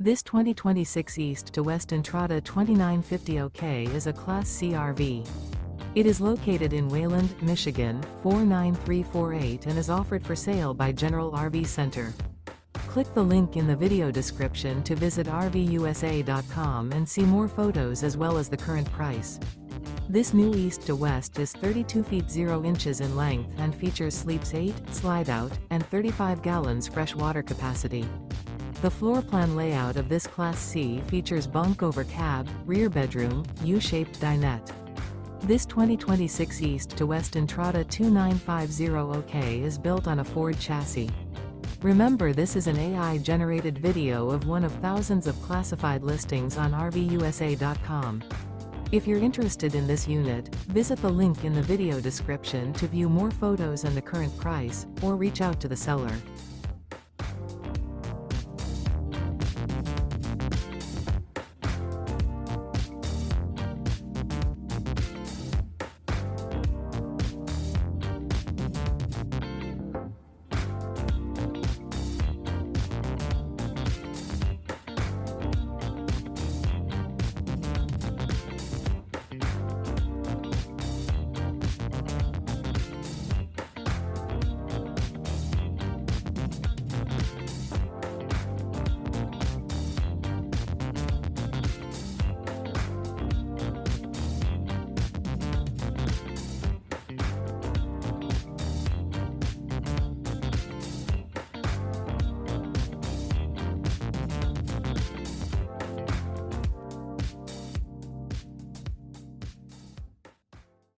This 2026 East to West Entrada 2950 OK is a Class C RV. It is located in Wayland, Michigan, 49348 and is offered for sale by General RV Center. Click the link in the video description to visit RVUSA.com and see more photos as well as the current price. This new East to West is 32 feet 0 inches in length and features sleeps 8, Slideout, and 35 gallons fresh water capacity. The floor plan layout of this Class C features bunk over cab, rear bedroom, U-shaped dinette. This 2026 East to West Entrada 2950 OK is built on a Ford chassis. Remember, this is an AI-generated video of one of thousands of classified listings on RVUSA.com. If you're interested in this unit, visit the link in the video description to view more photos and the current price, or reach out to the seller.